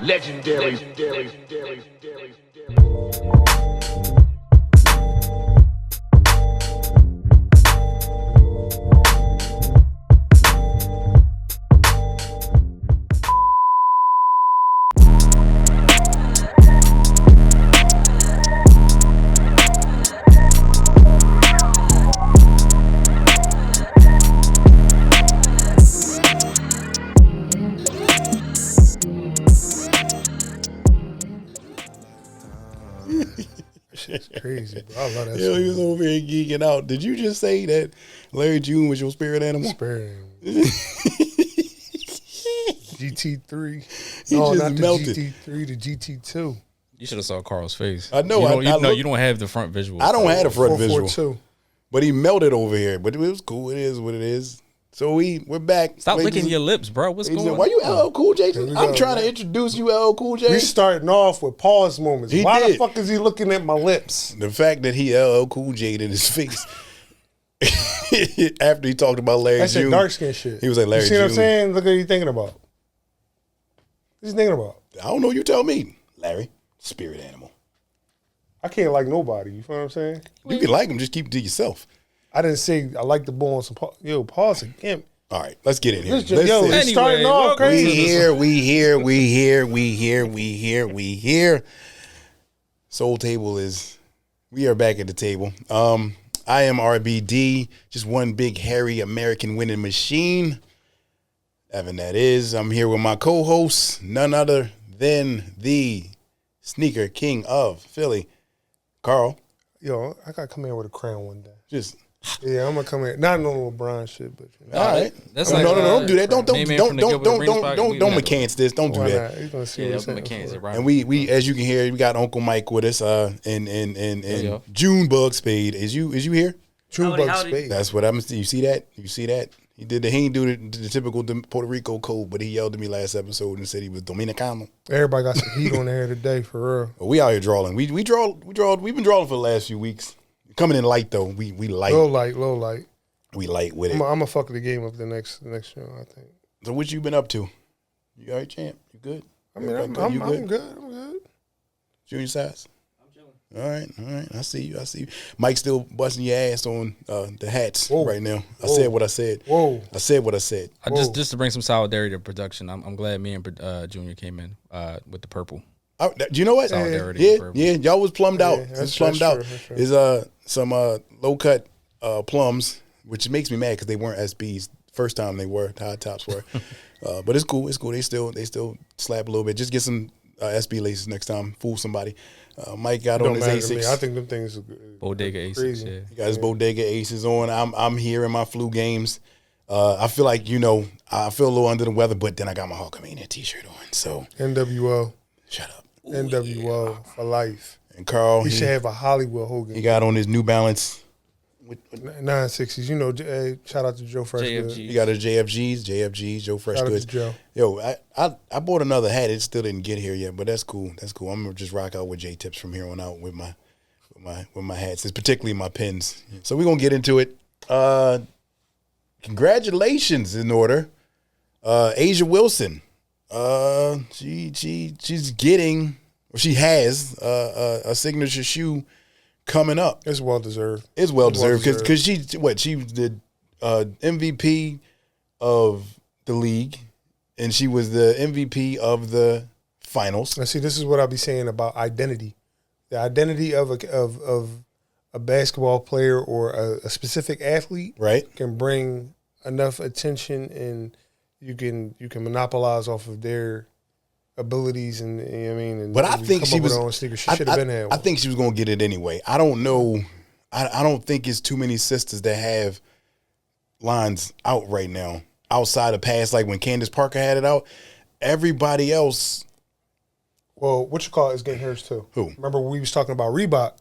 Legendary. Shit's crazy, bro. I love that. Yo, he was over here geeking out. Did you just say that Larry June was your spirit animal? Spirit animal. GT3. He No, just not the melted. GT3, the GT2. You should have saw Carl's face. I know. You don't have the front visual. I don't have the front visual. 442. But he melted over here. But it was cool. It is what it is. So we're back. Stop Wait, licking just- your lips, bro. What's going on? Why you LL Cool J? Here we I'm go, trying to man. introduce you LL Cool J. We starting off with pause moments. He Why did. the fuck is he looking at my lips? The fact that he LL Cool J'd in his face after he talked about Larry That's that June. dark skin shit. He was like, Larry You see what I'm June. saying? Look what he's thinking about. What's he thinking about? I don't know. You tell me, Larry. Spirit animal. I can't like nobody. You feel what I'm saying? You can like him. Just keep it to yourself. I didn't say I like the ball on some pause. Yo, pause again. All right, let's get in here. It's just, yo, Listen. it's starting Anyway, off welcome crazy. We here. Soul Table we are back at the table. I am RBD, just one big hairy American winning machine. Evan, that is. I'm here with my co-host, none other than the sneaker king of Philly, Carl. Yo, I gotta come here with a crown one day. Just Yeah, I'm gonna come here. Not no LeBron shit, but you know. all right. That's No, like, no, don't do that. Don't McCants this. Don't do Why that. not? You gonna see Yeah, what that I'm was saying? McKenzie, right? And we as you can hear, we got Uncle Mike with us. And yeah. Junebug Spade. Is you here? True Howdy, bug howdy. spade. That's what I'm. You see that? You see that? He ain't do the typical Puerto Rico code, but he yelled at me last episode and said he was Dominicano. Everybody got some heat on their hair today, for real. But we out here drawing. We draw. We've been drawing for the last few weeks. Coming in light though. We light. Low light. We light with it. I'm gonna fuck the game up the next show, I think. So what you been up to? You all right, champ? You good? I mean, I'm good. Junior size. All right. I see you. Mike still busting your ass on the hats Whoa. right now. I Whoa. said what I said. Whoa. I said what I said. Just to bring some solidarity to production, I'm glad me and Junior came in with the purple. Do you know what? Solidarity Yeah, and purple. yeah. Y'all was plumbed out. that's- It's plumbed that's out. true, that's true. Is some low cut plums, which makes me mad because they weren't SBs. First time they were, the high tops were. But it's cool. It's cool. They still slap a little bit. Just get some SB laces next time. Fool somebody. Mike got on Don't his matter to me. Asics. I think them things are good. Bodega Aces. Crazy. Yeah. He got his Bodega Aces on. I'm here in my flu games. I feel like, I feel a little under the weather, but then I got my Hulkamania t-shirt on. So NWO. shut up. NWO for life. And Carl, He should have a Hollywood Hogan. he got on his New Balance. 960s. You know, shout out to Joe Freshgood. JFG. He got his JFGs, Joe Fresh Shout out to Goods. Joe. Yo, I bought another hat. It still didn't get here yet, but that's cool. That's cool. I'm gonna just rock out with J Tips from here on out with my hats. It's particularly my pins. So we're gonna get into it. Congratulations in order. Asia Wilson. She's getting, or she has a signature shoe coming up. It's well deserved. It's well deserved well-deserved. because she was the MVP of the league, and she was the MVP of the finals. Now, see, this is what I'll be saying about identity. The identity of a basketball player or a specific athlete, Right. can bring enough attention, and you can monopolize off of their abilities, and you know what I mean. And But I you think come she up with was. her own sneakers. She should have been had I one. think she was going to get it anyway. I don't know. I don't think it's too many sisters that have lines out right now outside of past, like when Candace Parker had it out. Everybody else. Well, what you call it is getting hers too. Who? Remember we was talking about Reebok?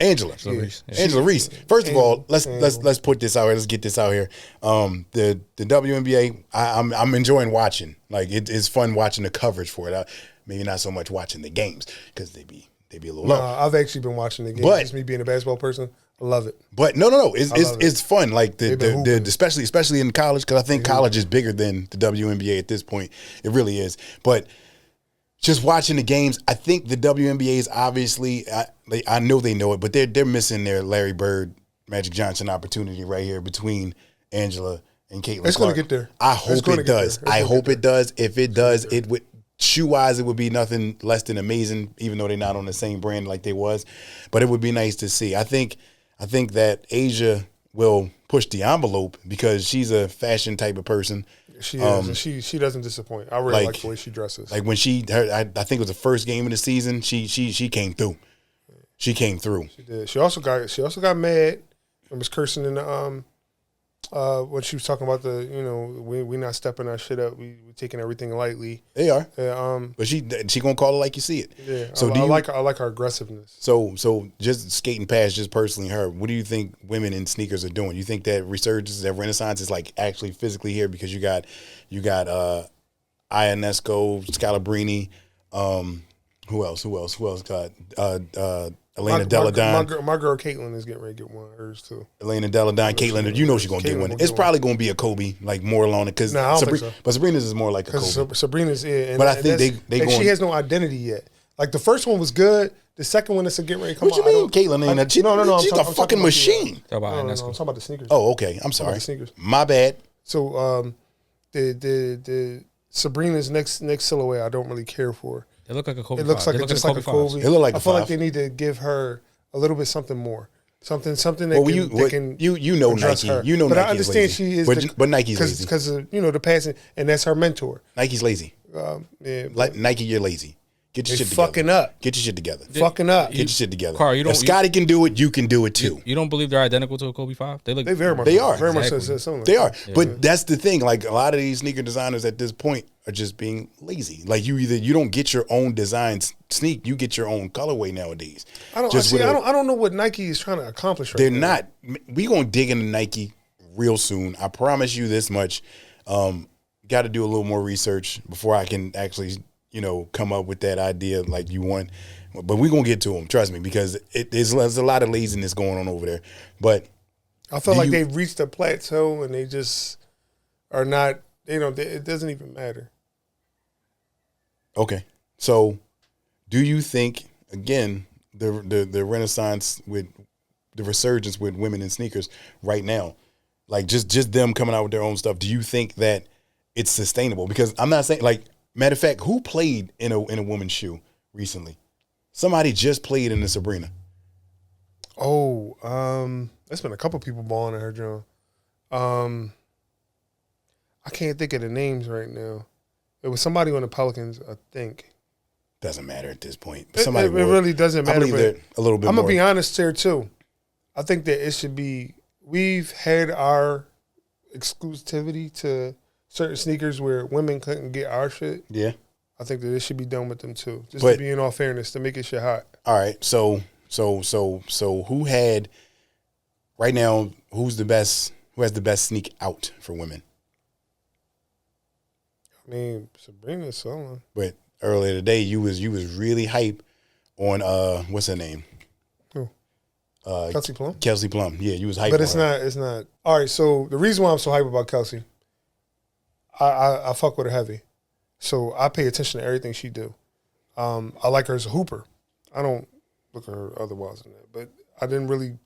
Angela. Reese. Yeah. Angela Reese. First of all, let's Angela. put this out here. Let's get this out here. The WNBA, I'm enjoying watching. Like it's fun watching the coverage for it. Maybe not so much watching the games because they be a little low. I've actually been watching the game. But- Just me being a basketball person, I love it. But no. It's love it. it's fun. Like They've been hooping. especially in college, because I think college is bigger than the WNBA at this point. It really is. But just watching the games, I think the WNBA is obviously. I know they know it, but they're missing their Larry Bird, Magic Johnson opportunity right here between Angela and Caitlin. It's going to get there. I hope it does. I hope it does. If it does, it would. Shoe-wise, it would be nothing less than amazing, even though they're not on the same brand like they was. But it would be nice to see. I think that Asia will push the envelope because she's a fashion type of person. She is. And she doesn't disappoint. I really like the way she dresses. Like when I think it was the first game of the season, she came through. She came through. She did. She also got mad and was cursing in the when she was talking about we not stepping our shit up, we taking everything lightly. They are. But she gonna call it like you see it. Yeah. So I like her aggressiveness. So just skating past just personally her, what do you think women in sneakers are doing? You think that resurgence, that renaissance is like actually physically here because you got Ionesco, Scalabrini, who else got Elena Deladon. My girl Caitlin is getting ready to get one of hers too. Elena Deladon, Caitlin, you know she's gonna get one. It's probably gonna be a Kobe, like more along it, because I don't think so. But Sabrina's is more like a Kobe. Sabrina's but I think she has no identity yet. Like the first one was good. The second one is getting ready to come out. What you mean, Caitlin? No. She's a fucking machine. I'm talking about the sneakers. Oh, okay. I'm sorry. The sneakers. My bad. So the Sabrina's next silhouette I don't really care for. It looks like a Kobe. It looks like just like a Kobe. It look like I feel like they need to give her a little bit something more. Something that can you know Nike. Her. You know but Nike I understand is lazy. she is but Nike's lazy. Because the passing, and that's her mentor. Nike's lazy. Nike, you're lazy. Get your shit together. Fucking up. Get your shit together. Fucking up. Get your shit together. Carl, if Scotty can do it, you can do it too. You don't believe they're identical to a Kobe 5? They very much. They are very exactly. much similar. They are. Yeah. But that's the thing. Like a lot of these sneaker designers at this point are just being lazy. Like you don't get your own design sneak. You get your own colorway nowadays. I don't know what Nike is trying to accomplish. They're not. We gonna dig into Nike real soon. I promise you this much. Got to do a little more research before I can actually come up with that idea like you want. But we're going to get to them, trust me, because there's a lot of laziness going on over there. But I feel like they've reached a plateau and they just are not, it doesn't even matter. Okay. So do you think, again, the renaissance with the resurgence with women in sneakers right now, like just them coming out with their own stuff, do you think that it's sustainable? Because I'm not saying, like, matter of fact, who played in a woman's shoe recently? Somebody just played in the Sabrina. Oh, there's been a couple people balling in her drum. I can't think of the names right now. It was somebody on the Pelicans, I think. Doesn't matter at this point. It really doesn't matter. I believe a little bit. I'm gonna be honest here too. I think that it should be. We've had our exclusivity to certain sneakers where women couldn't get our shit. Yeah. I think that it should be done with them too. To be in all fairness, to make it shit hot. All right. So who had right now, who has the best sneak out for women? I mean, Sabrina's selling. But earlier today you was really hype on what's her name? Who? Kelsey Plum? Kelsey Plum. Yeah, you was hype. But it's not. All right, so the reason why I'm so hype about Kelsey, I fuck with her heavy. So I pay attention to everything she do. I like her as a hooper. I don't look at her otherwise than that. But I didn't really,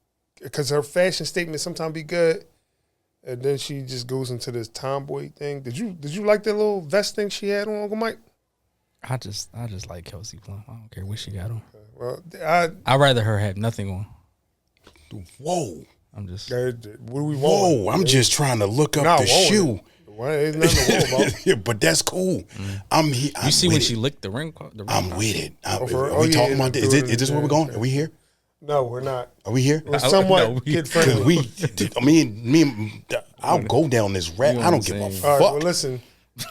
because her fashion statements sometimes be good, and then she just goes into this tomboy thing. Did you like that little vest thing she had on, Uncle Mike? I just like Kelsey Plum. I don't care what she got on. Well, I'd rather her have nothing on. Whoa. I'm just. What do we want? Whoa, I'm just trying to look up the shoe. Well, ain't nothing to worry about. Yeah, but that's cool. I'm here. You see when she licked the ring? I'm with it. Are Oh, we yeah, talking about this? Is this where we're going? Are we here? No, we're not. Are we here? We're somewhat kid friendly. I'll go down this rat. I don't give a fuck. All right, well, listen,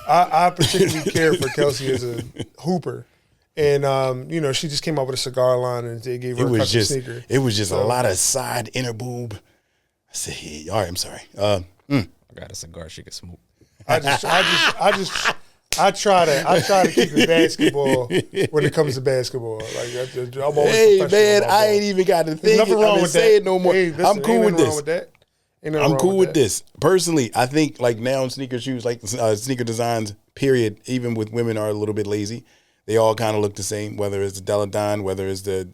I particularly care for Kelsey as a hooper. And, she just came out with a cigar line and they gave her a custom sneaker. It was just a lot of side inner boob. I said, hey, all right, I'm sorry. I got a cigar she could smoke. I I try to keep it basketball when it comes to basketball. Like I'm always Hey professional man, about I ball. ain't even got to There's think. nothing I wrong didn't with say that. it no more. Hey, listen, I'm cool ain't with nothing wrong this. with that. Ain't nothing I'm wrong cool with that. this. Personally, I think like now sneaker shoes, like sneaker designs, period, even with women are a little bit lazy. They all kind of look the same, whether it's the Deladon, whether it's the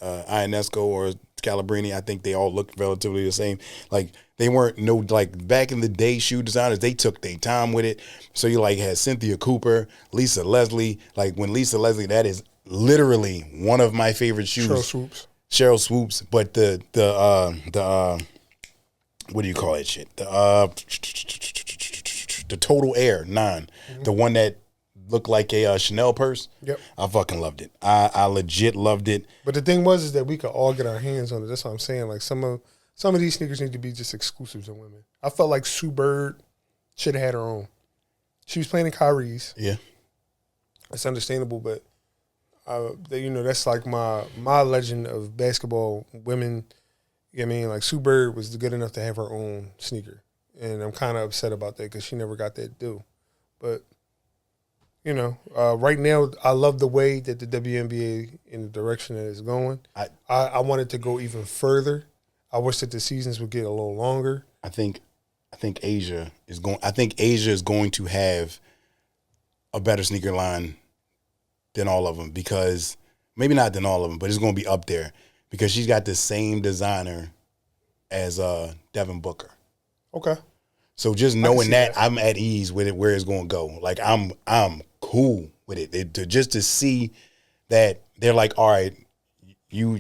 Ionesco or Scalabrini. I think they all look relatively the same. Like they weren't like back in the day, shoe designers, they took their time with it. So you like had Cynthia Cooper, Lisa Leslie. Like when Lisa Leslie, that is literally one of my favorite shoes. Cheryl Swoops, but the what do you call that shit? The Total Air 9, the one that looked like a Chanel purse. Yep, I fucking loved it. I legit loved it. But the thing is that we could all get our hands on it. That's what I'm saying. Like some of these sneakers need to be just exclusive to women. I felt like Sue Bird should have had her own. She was playing in Kyrie's. Yeah, it's understandable, but that's like my legend of basketball women. You know what I mean? Like Sue Bird was good enough to have her own sneaker, and I'm kind of upset about that because she never got that due. But right now I love the way that the WNBA in the direction that it's going. I want it to go even further. I wish that the seasons would get a little longer. I think Asia is going. I think Asia is going to have a better sneaker line than all of them, because maybe not than all of them, but it's going to be up there because she's got the same designer as Devin Booker. Okay. So just knowing that, I'm at ease with it, where it's going to go. Like I'm cool with it. Just to see that they're like, all right, you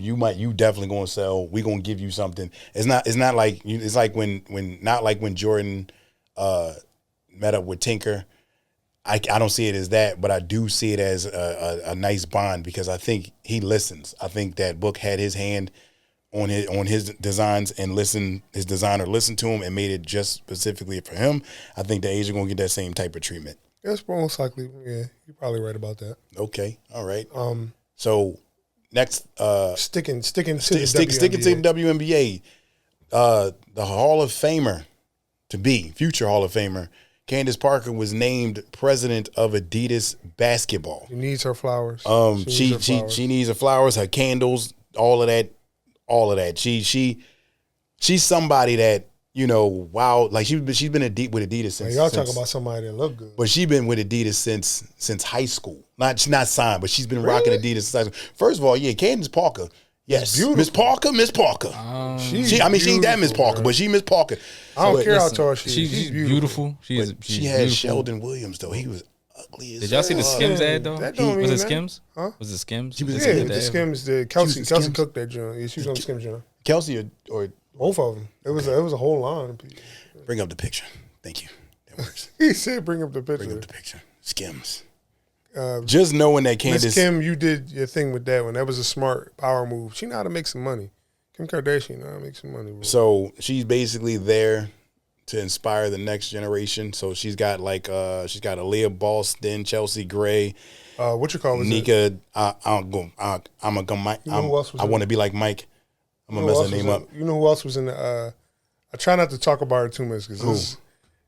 definitely going to sell. We going to give you something. It's not like it's like when Jordan met up with Tinker. I don't see it as that, but I do see it as a nice bond because I think he listens. I think that Book had his hand on his designs and his designer listened to him and made it just specifically for him. I think the Asia gonna get that same type of treatment. That's most likely. Yeah, you're probably right about that. Okay, all right. So next, sticking to the WNBA, the Hall of Famer future Hall of Famer. Candace Parker was named president of Adidas basketball. She needs her flowers. She needs her flowers, her candles, all of that. She's somebody that, wow, like she's been with Adidas since. Y'all talk about somebody that look good, but she's been with Adidas since high school. She's not signed, but she's been rocking Adidas since high school. First of all, yeah, Candace Parker. Yes, Miss Parker. She ain't that Miss Parker, but she Miss Parker. I don't care how tall she is. She's beautiful. She had beautiful. Sheldon Williams though. He was ugly as. Did y'all see the Skims ad though? Was it Skims? Huh? Was it Skims? She was the Skims. Kelsey cooked that joint. Yeah, she was on the Skims joint. Kelsey or both of them. It was a whole line of people. Bring up the picture. Thank you. That works. He said, "Bring up the picture." Bring up the picture. Skims. Just knowing that Candace, Miss Kim, you did your thing with that one. That was a smart power move. She know how to make some money. Kim Kardashian know how to make some money. Bro. So she's basically there to inspire the next generation. So she's got Aaliyah Boston, Chelsea Gray, what you call it? Nika. I want to be like Mike. I'm gonna mess her name up. You know who else was in the? I try not to talk about her too much because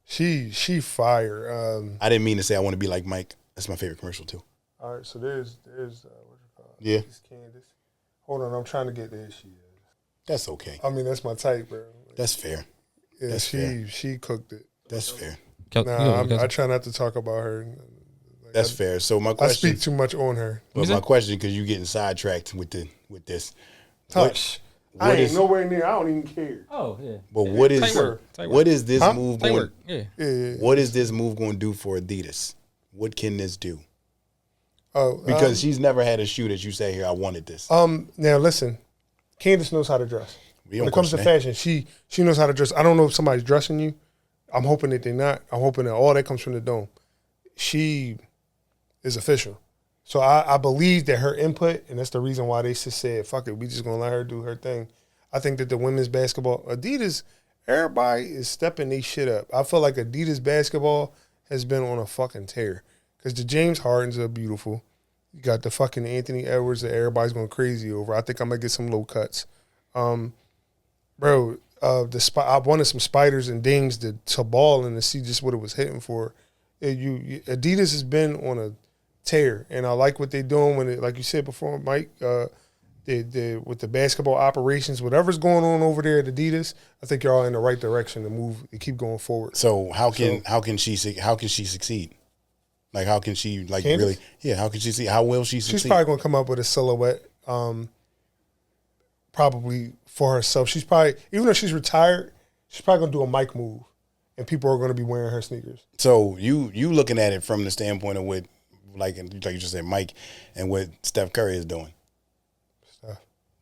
she fire. I didn't mean to say I want to be like Mike. That's my favorite commercial too. All right, so there's what you call it? Yeah. This Candace. Hold on, I'm trying to get there. She is. That's okay. I mean, that's my type, bro. That's fair. Yeah, that's fair. She cooked it. That's fair. I try not to talk about her. Like, that's fair. So my question. I speak too much on her. But my question, because you're getting sidetracked with this. Hush. I ain't nowhere near. I don't even care. Oh yeah. But what is this move going? Yeah. What is this move going to do for Adidas? What can this do? Oh, because she's never had a shoe that you say here. I wanted this. Now listen, Candace knows how to dress. When it comes to fashion, she knows how to dress. I don't know if somebody's dressing you. I'm hoping that they're not. I'm hoping that all that comes from the dome. She is official. So I believe that her input, and that's the reason why they just said, fuck it, we just going to let her do her thing. I think that the women's basketball, Adidas, everybody is stepping their shit up. I feel like Adidas basketball has been on a fucking tear. Because the James Hardens are beautiful. You got the fucking Anthony Edwards that everybody's going crazy over. I think I'm going to get some low cuts. I wanted some spiders and dings to ball and to see just what it was hitting for. Adidas has been on a tear, and I like what they're doing when it, like you said before, Mike. With the basketball operations, whatever's going on over there at Adidas, I think you're all in the right direction to keep going forward. So how can she succeed? Like how can she like Candace? really? Yeah, how can she see? How will she succeed? She's probably going to come up with a silhouette, probably for herself. She's probably, even though she's retired, she's probably going to do a mic move, and people are going to be wearing her sneakers. So you looking at it from the standpoint of what, like you just said, Mike, and what Steph Curry is doing.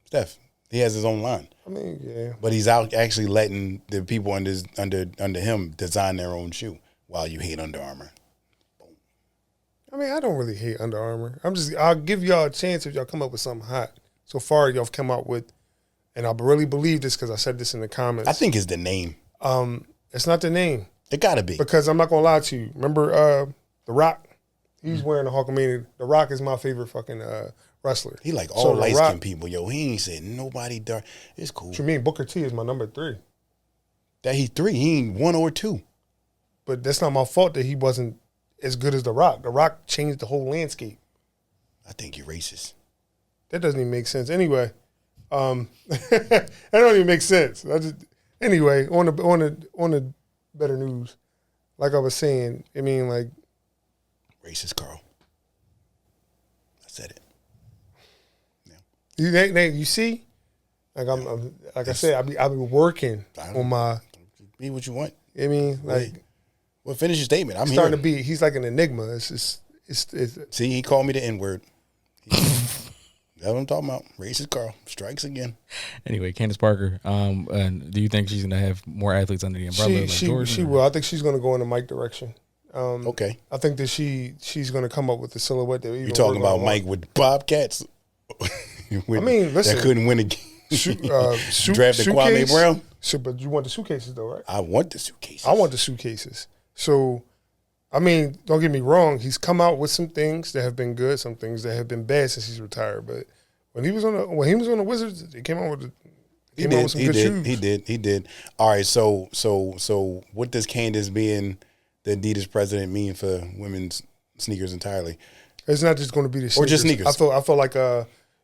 Steph, he has his own line. I mean, yeah, but he's out actually letting the people under him design their own shoe. While you hate Under Armour. I mean, I don't really hate Under Armour. I'll give y'all a chance if y'all come up with something hot. So far, y'all have come out with, and I really believe this because I said this in the comments. I think it's the name. It's not the name. It gotta be. Because I'm not gonna lie to you. Remember The Rock? He's wearing the Hulkamania. The Rock is my favorite fucking wrestler. He like all light skinned people, yo. He ain't said nobody dark. It's cool. What you mean? Booker T is my number 3. That he's 3. He ain't 1 or 2. But that's not my fault that he wasn't as good as The Rock. The Rock changed the whole landscape. I think you're racist. That doesn't even make sense. Anyway, that don't even make sense. Anyway, on the better news, like I was saying, I mean, like, racist, Carl. I said it. Yeah. You see, like I said, I be working on my. Be what you want. I mean, like. Well, finish your statement. I'm starting to be. He's like an enigma. It's See, he called me the N-word. That's what I'm talking about. Racist Carl strikes again. Anyway, Candace Parker. And do you think she's gonna have more athletes under the umbrella? She will. I think she's gonna go in the Mike direction. Okay. I think that she's gonna come up with the silhouette that you're talking about Mike with Bobcats. I mean, listen, that couldn't win a game. Drafted Kwame Brown. But you want the suitcases though, right? I want the suitcases. I want the suitcases. So, I mean, don't get me wrong. He's come out with some things that have been good, some things that have been bad since he's retired. But when he was on the Wizards, he came out with some good shoes. He did. All right. So what does Candace being the Adidas president mean for women's sneakers entirely? It's not just going to be the sneakers. Or just sneakers. I feel like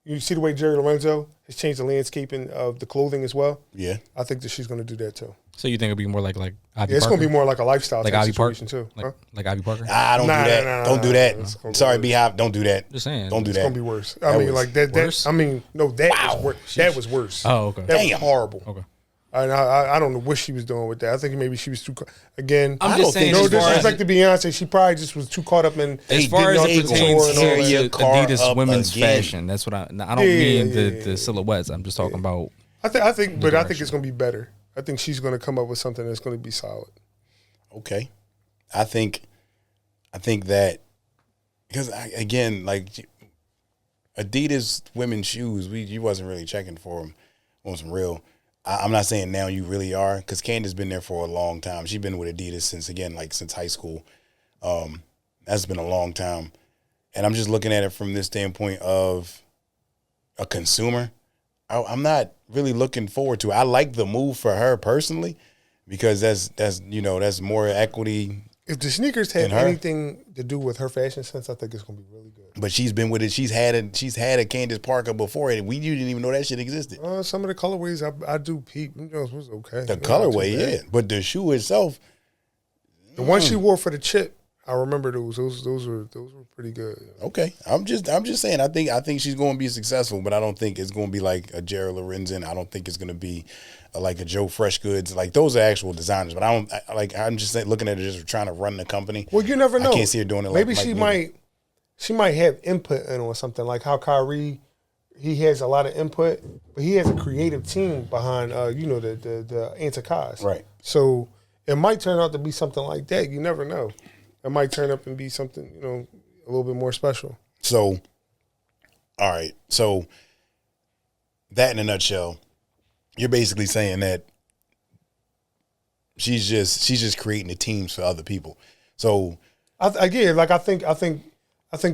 you see the way Jerry Lorenzo has changed the landscaping of the clothing as well. Yeah. I think that she's going to do that too. So you think it'll be more like Ivy Parker? It's going to be more like a lifestyle like type Ivy situation Parker? too. Like Ivy Parker? Don't do that. Don't do that. Sorry, Beehive. Don't do that. Just saying. Don't do that. It's going to be worse. I mean, like that. Worse? I mean, no, that was worse. That was worse. Oh, okay. That was horrible. Okay. And I don't know what she was doing with that. I think maybe she was too. Again, I'm just saying. No disrespect to Beyonce, she probably just was too caught up in. As far as it pertains to Adidas up women's again. fashion, that's what I don't mean the silhouettes. I'm just talking about. I think it's going to be better. I think she's going to come up with something that's going to be solid. Okay, I think that because again, like Adidas women's shoes, you wasn't really checking for them on some real. I'm not saying now you really are, because Candace been there for a long time. She's been with Adidas since high school. That's been a long time. And I'm just looking at it from this standpoint of a consumer. I'm not really looking forward to it. I like the move for her personally, because that's more equity. If the sneakers had anything to do with her fashion sense, I think it's going to be really good. But she's been with it. She's had a Candace Parker before, and you didn't even know that shit existed. Some of the colorways I do peep. Was okay. The colorway, yeah, but the shoe itself, the one she wore for the chip, I remember those. Those were pretty good. Okay, I'm just saying. I think she's going to be successful, but I don't think it's going to be like a Jerry Lorenzen. I don't think it's going to be like a Joe Freshgoods. Like those are actual designers, but I'm just looking at it just trying to run the company. Well, you never know. I can't see her doing it. Maybe she might have input in on something, like how Kyrie, he has a lot of input, but he has a creative team behind the Antikas. Right. So it might turn out to be something like that. You never know. It might turn up and be something, a little bit more special. So, all right. So that in a nutshell, you're basically saying that she's just creating the teams for other people. So I think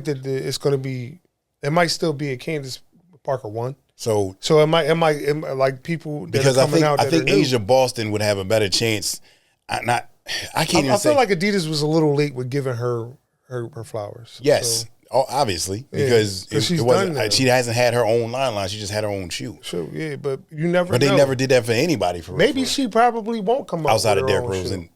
that it's going to be. It might still be a Candace Parker one. So it might like people that because are coming out. I think Asia Boston would have a better chance. I can't even I say. feel like Adidas was a little late with giving her flowers. Yes. So, Obviously, because she's it wasn't. done now. She hasn't had her own line. She just had her own shoe. sure, yeah, but you never. But they know. never did that for anybody. For Maybe real. she probably won't come out Outside with of her Derrick own Rose, shoe. and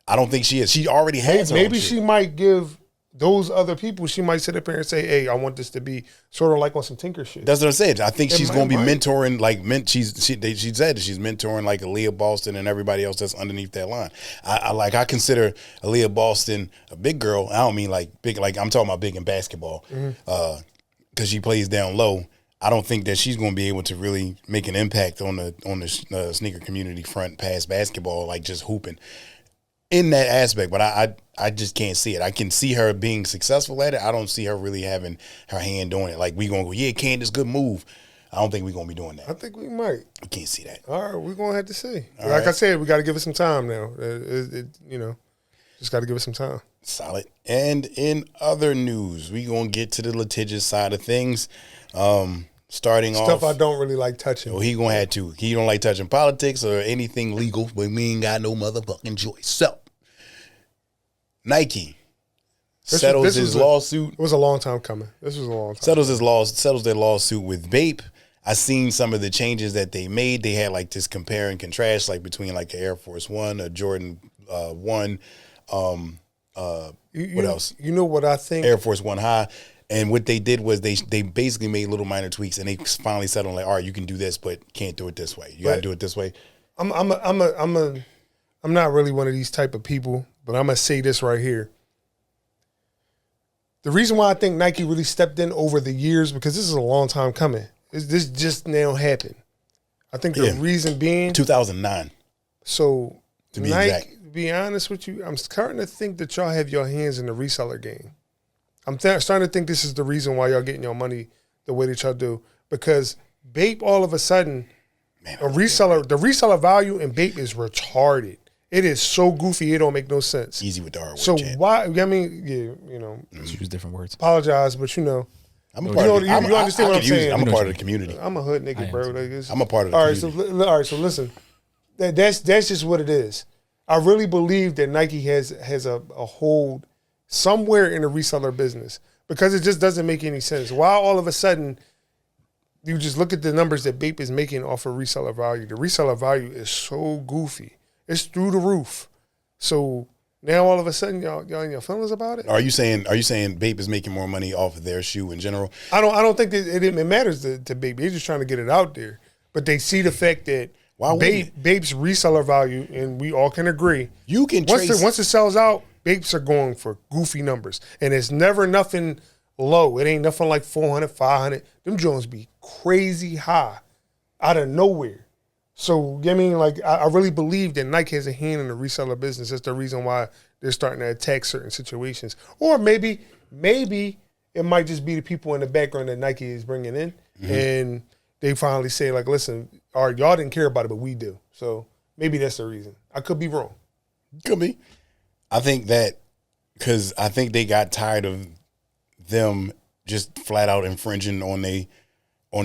I don't think she is. She already has. her own Maybe shoe. she might give those other people. She might sit up here and say, "Hey, I want this to be sort of like on some Tinker shit." That's what I said. I think she's going to be might. mentoring, she said that she's mentoring like Aaliyah Boston and everybody else that's underneath that line. I consider Aaliyah Boston a big girl. I don't mean like big, like I'm talking about big in basketball, because she plays down low. I don't think that she's going to be able to really make an impact on the sneaker community front past basketball, like just hooping in that aspect. But I just can't see it. I can see her being successful at it. I don't see her really having her hand doing it. Like we gonna go, yeah, Candace, good move. I don't think we're gonna be doing that. I think we might. I can't see that. All right, we're gonna have to see. All Like I right. said, we got to give it some time now. Just got to give it some time. Solid. And in other news, we gonna get to the litigious side of things. Starting Stuff off, I don't really like touching. well, he gonna have to. He don't like touching politics or anything legal, but we ain't got no motherfucking choice. So, Nike settles his lawsuit. It was a long time coming. This was a long time. Settles their lawsuit with Bape. I seen some of the changes that they made. They had like this compare and contrast, like between like an Air Force One, a Jordan 1, what else? You know what I think? Air Force One High. And what they did was they basically made little minor tweaks, and they finally settled on like, all right, you can do this, but can't do it this way. You got to do it this way. I'm not really one of these type of people, but I'm gonna say this right here. The reason why I think Nike really stepped in over the years, because this is a long time coming. This just now happened. I think the reason being 2009. So To be Nike, exact. to be honest with you, I'm starting to think that y'all have your hands in the reseller game. I'm starting to think this is the reason why y'all getting your money the way that y'all do. Because Bape, all of a sudden, the reseller value in Bape is retarded. It is so goofy, it don't make no sense. Easy with the hard So word, Chad. why? I mean, yeah, Let's use different words. apologize, but I'm a you part know, of the, you understand what I'm saying. I'm a part of the community. I'm a hood nigga, bro. Like, I'm a part of the all community. right, so listen, that's just what it is. I really believe that Nike has a hold somewhere in the reseller business, because it just doesn't make any sense. Why all of a sudden you just look at the numbers that Bape is making off of reseller value. The reseller value is so goofy. It's through the roof. So now all of a sudden y'all in your feelings about it? Are you saying Bape is making more money off of their shoe in general? I don't think that it matters to Bape. They're just trying to get it out there. But they see the fact that Bape's reseller value, and we all can agree, You can trace once it sells out, Bapes are going for goofy numbers. And it's never nothing low. It ain't nothing like 400, 500. Them Jones be crazy high out of nowhere. So, I mean, like, I really believe that Nike has a hand in the reseller business. That's the reason why they're starting to attack certain situations. Or maybe it might just be the people in the background that Nike is bringing in. And they finally say, like, listen, all right, y'all didn't care about it, but we do. So maybe that's the reason. I could be wrong. Could be. I think that because I think they got tired of them just flat out infringing on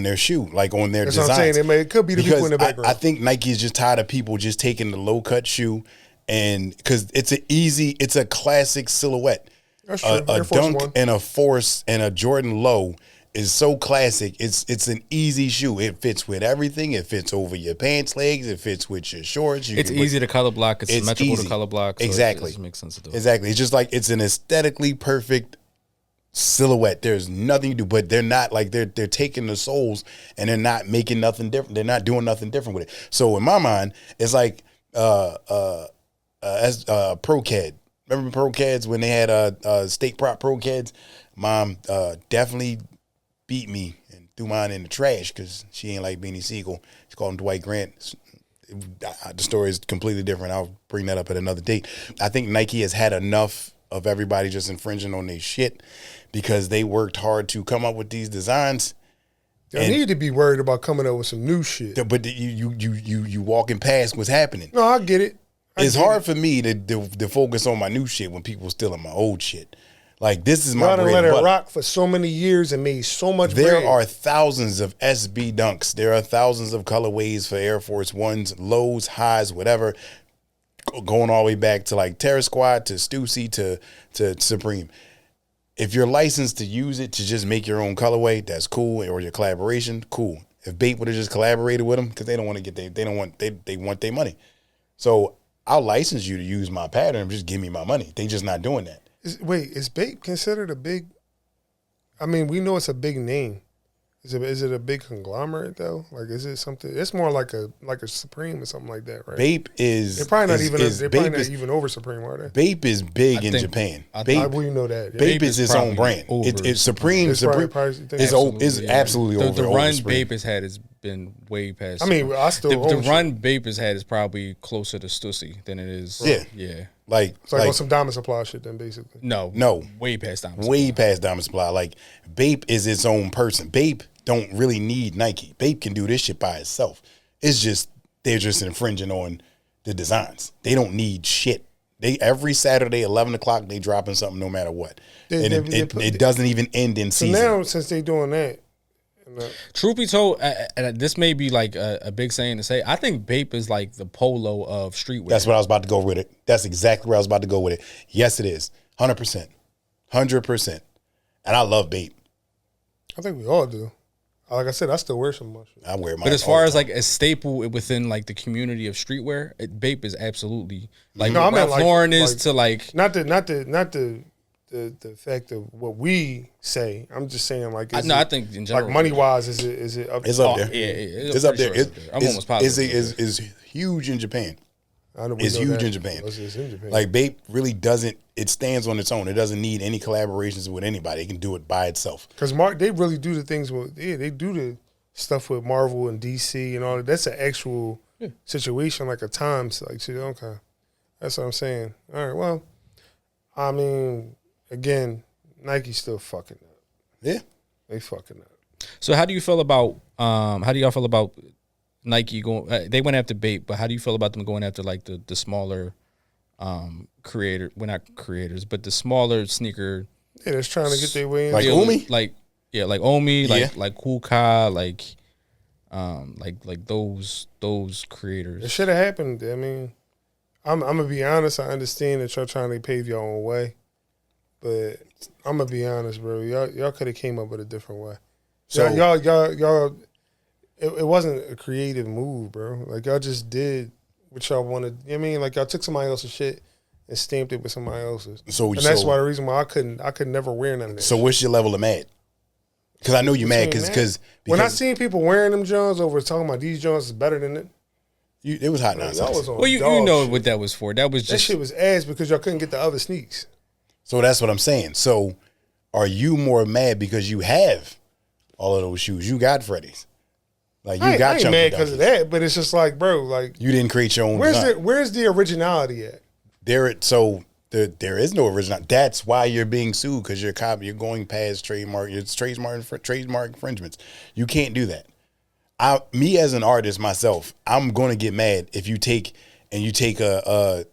their shoe, like on their That's designs. what I'm saying. It could be the people in the Because background. I think Nike is just tired of people just taking the low cut shoe, and because it's a classic silhouette. That's true. A Air Force Dunk One. and a Force and a Jordan Low is so classic. It's an easy shoe. It fits with everything. It fits over your pants legs. It fits with your shorts. It's easy to color block. It's symmetrical easy. to color block. So Exactly. It just makes sense to do it. Exactly. It's just like it's an aesthetically perfect silhouette. There's nothing to do, but they're not like they're taking the soles and they're not making nothing different. They're not doing nothing different with it. So in my mind, it's like as Pro-Cad. Remember Pro-Cads when they had state prop Pro-Cads? Mom definitely beat me and threw mine in the trash because she ain't like Beanie Siegel. She called him Dwight Grant. The story is completely different. I'll bring that up at another date. I think Nike has had enough of everybody just infringing on their shit because they worked hard to come up with these designs. They need to be worried about coming up with some new shit. But you walking past what's happening. No, I get it. It's hard for me to focus on my new shit when people stealing my old shit. Like, this is my Y'all done bread let and it butter. rock for so many years and made so much There bread. are thousands of SB Dunks. There are thousands of colorways for Air Force Ones, lows, highs, whatever. going all the way back to like Terra Squad to Stussy to Supreme. If you're licensed to use it to just make your own colorway, that's cool. Or your collaboration, cool. If Bape would have just collaborated with them, because they don't want to get they want their money. So I'll license you to use my pattern, just give me my money. They just not doing that. Is Bape considered a big? I mean, we know it's a big name. Is it a big conglomerate though? Like, is it something? It's more like a Supreme or something like that, right? Bape is. They're probably not is, even over Supreme, are they? Bape is big in Japan. Bape, we know that. Yeah. Bape is its own brand. It's Supreme. Is absolutely over. The run Bape has had has been way past. I mean, I still the run Bape has had is probably closer to Stussy than it is. Yeah. Like on some Diamond Supply shit, then basically. No, way past Diamond. Way past Diamond Supply. Like Bape is its own person. Bape don't really need Nike. Bape can do this shit by itself. It's just they're just infringing on the designs. They don't need shit. They every Saturday 11 o'clock they dropping something no matter what, it doesn't even end in season. So now since they doing that. Truth be told, and this may be like a big saying to say, I think Bape is like the polo of streetwear. That's what I was about to go with it. That's exactly where I was about to go with it. Yes, it is. 100%. 100%. And I love Bape. I think we all do. Like I said, I still wear some more shit. I wear mine. But as far as like a staple within like the community of streetwear, Bape is absolutely like what Ralph Lauren is to like not the fact of what we say. I'm just saying like I think in general like money wise is it up? It's up there. Yeah, it's up there. I'm almost positive. Is huge in Japan. It's huge in Japan. It's in Japan. Like Bape really doesn't. It stands on its own. It doesn't need any collaborations with anybody. It can do it by itself. Because they really do the things with. Yeah, they do the stuff with Marvel and DC and all that. That's an actual situation, like a times. Like, okay, that's what I'm saying. All right, well, I mean, again, Nike's still fucking up. Yeah, they fucking up. So how do you feel about? How do y'all feel about Nike going? They went after Bape, but how do you feel about them going after like the smaller creator? Well, not creators, but the smaller sneaker. Yeah, they're trying to get their way in. Like Omi, like Omi, like Kool Ky, like those creators. It should have happened. I mean, I'm gonna be honest. I understand that y'all trying to pave your own way, but I'm gonna be honest, bro. Y'all could have came up with a different way. So y'all. It wasn't a creative move, bro. Like, y'all just did what y'all wanted. You know what I mean? Like, y'all took somebody else's shit and stamped it with somebody else's. And that's why the reason why I could never wear none of that. So what's your level of mad? Because I know you're mad because when I seen people wearing them Jones over talking about these Jones is better than it. It was hot nonsense. Well, you know what that was for. That was just... That shit was ass because y'all couldn't get the other sneaks. So that's what I'm saying. So are you more mad because you have all of those shoes? You got Freddy's. Like, you got I ain't mad because of that, but it's just like, bro, like, you didn't create your own design. Where's the originality at? There is no original. That's why you're being sued, because you're going past trademark infringements. You can't do that. Me as an artist myself, I'm gonna get mad if you take a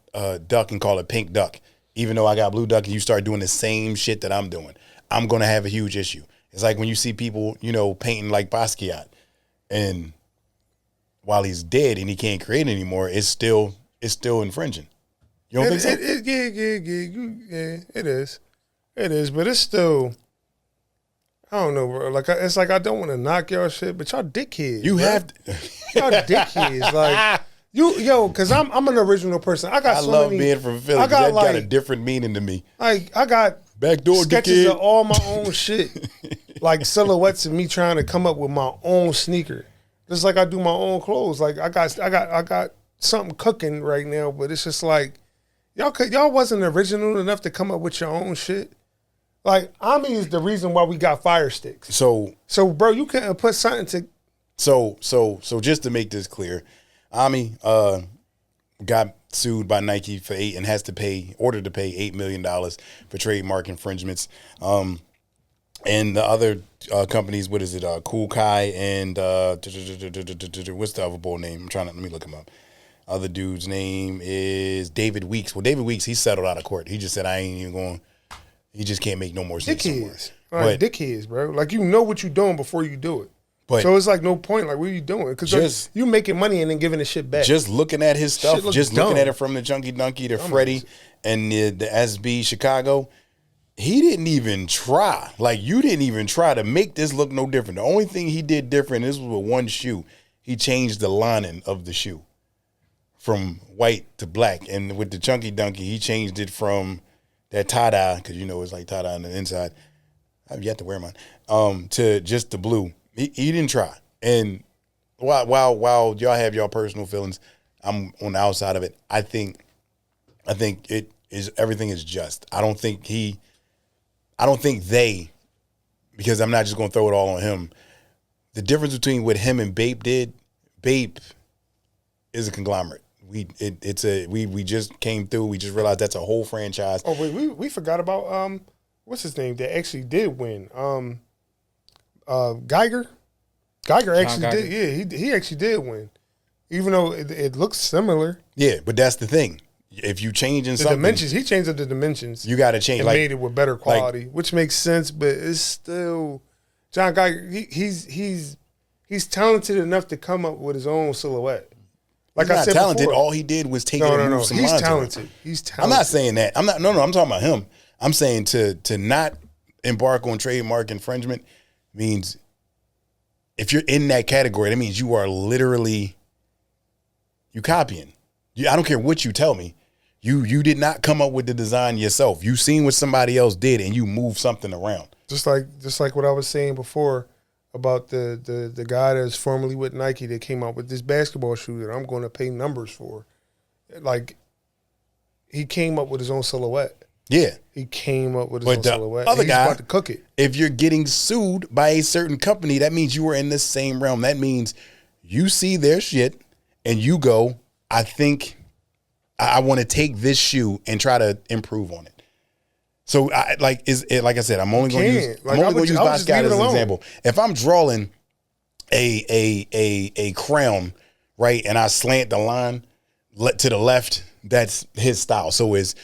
duck and call it pink duck, even though I got blue duck, and you start doing the same shit that I'm doing. I'm gonna have a huge issue. It's like when you see people, painting like Basquiat. And while he's dead and he can't create anymore, it's still infringing. You don't think so? Yeah, it is. It is, but it's still, I don't know, bro. Like, it's like I don't want to knock y'all shit, but y'all dickheads. You have to. Y'all dickheads. Like, because I'm an original person. I love being from Philly. That got a different meaning to me. Like, I got backdoor sketches of all my own shit. Like silhouettes of me trying to come up with my own sneaker. Just like I do my own clothes. Like I got something cooking right now, but it's just like y'all wasn't original enough to come up with your own shit. Like, Omi is the reason why we got fire sticks. So bro, you couldn't put something to. So just to make this clear, Omi got sued by Nike for ordered to pay $8 million for trademark infringements. And the other companies, what is it? Kool Ky and what's the other boy name? Let me look him up. Other dude's name is David Weeks. Well, David Weeks, he settled out of court. He just said, I ain't even going. He just can't make no more sneakers. Dickheads, dickheads, bro. Like, you know what you're doing before you do it. But so it's like no point. Like, what are you doing? Because you making money and then giving the shit back. Just looking at his stuff, just dumb. looking at it from the Chunky Dunky to Freddie and the SB Chicago, he didn't even try. Like, you didn't even try to make this look no different. The only thing he did different, this was with one shoe. He changed the lining of the shoe from white to black. And with the Chunky Dunky, he changed it from that tie-dye, because it's like tie-dye on the inside. I've yet to wear mine, to just the blue. He didn't try. And while y'all have y'all personal feelings, I'm on the outside of it. I think it is, everything is just. I don't think they, because I'm not just going to throw it all on him. The difference between what him and Bape did, Bape is a conglomerate. We just came through. We just realized that's a whole franchise. Oh wait, we forgot about what's his name that actually did win. Geiger actually did. Yeah, he actually did win, even though it looks similar. Yeah, but that's the thing. If you change in the something, dimensions, he changed up the dimensions. You got to change. And made it with better quality, which makes sense. But it's still John Geiger. He's talented enough to come up with his own silhouette. Like I said talented. before, all he did was take it and move some lines. He's talented. He's talented. I'm not saying that. I'm talking about him. I'm saying to not embark on trademark infringement means if you're in that category, that means you are literally copying. I don't care what you tell me. You did not come up with the design yourself. You seen what somebody else did and you moved something around. Just like what I was saying before about the guy that's formerly with Nike that came out with this basketball shoe that I'm going to pay numbers for. Like, he came up with his own silhouette. Yeah. He came up with his own silhouette. Other guy, he's about to cook it. If you're getting sued by a certain company, that means you are in the same realm. That means you see their shit and you go, I think I want to take this shoe and try to improve on it. So, like I said, I'm only going to use Basquiat as an example. If I'm drawing a crown, right, and I slant the line to the left, that's his style. So it's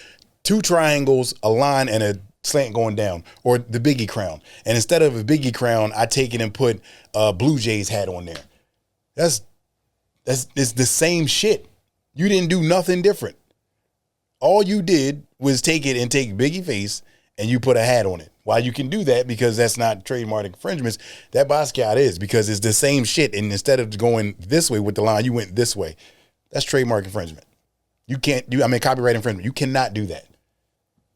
two triangles, a line, and a slant going down, or the Biggie crown. And instead of a Biggie crown, I take it and put a Blue Jays hat on there. It's the same shit. You didn't do nothing different. All you did was take it and take Biggie face and you put a hat on it. Why you can do that, because that's not trademark infringements. That Basquiat is, because it's the same shit. And instead of going this way with the line, you went this way. That's trademark infringement. You can't do, copyright infringement. You cannot do that.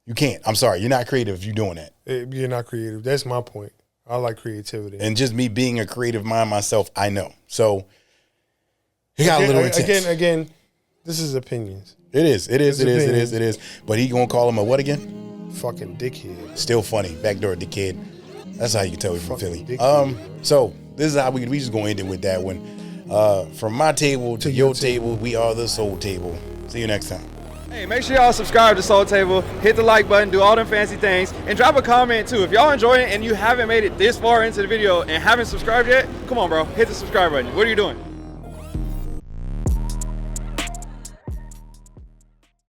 You can't. I'm sorry. You're not creative if you're doing that. You're not creative. That's my point. I like creativity. And just me being a creative mind myself, I know. So it got a little intense. Again, this is opinions. It is. But he gonna call him a what again? Fucking dickhead. Still funny. Backdoor dickhead. That's how you can tell we from Philly. So this is how we just gonna end it with that one. From my table to your table, we are the Soul Table. See you next time. Hey, make sure y'all subscribe to Soul Table, hit the like button, do all them fancy things, and drop a comment too. If y'all enjoy it and you haven't made it this far into the video and haven't subscribed yet, come on, bro, hit the subscribe button. What are you doing?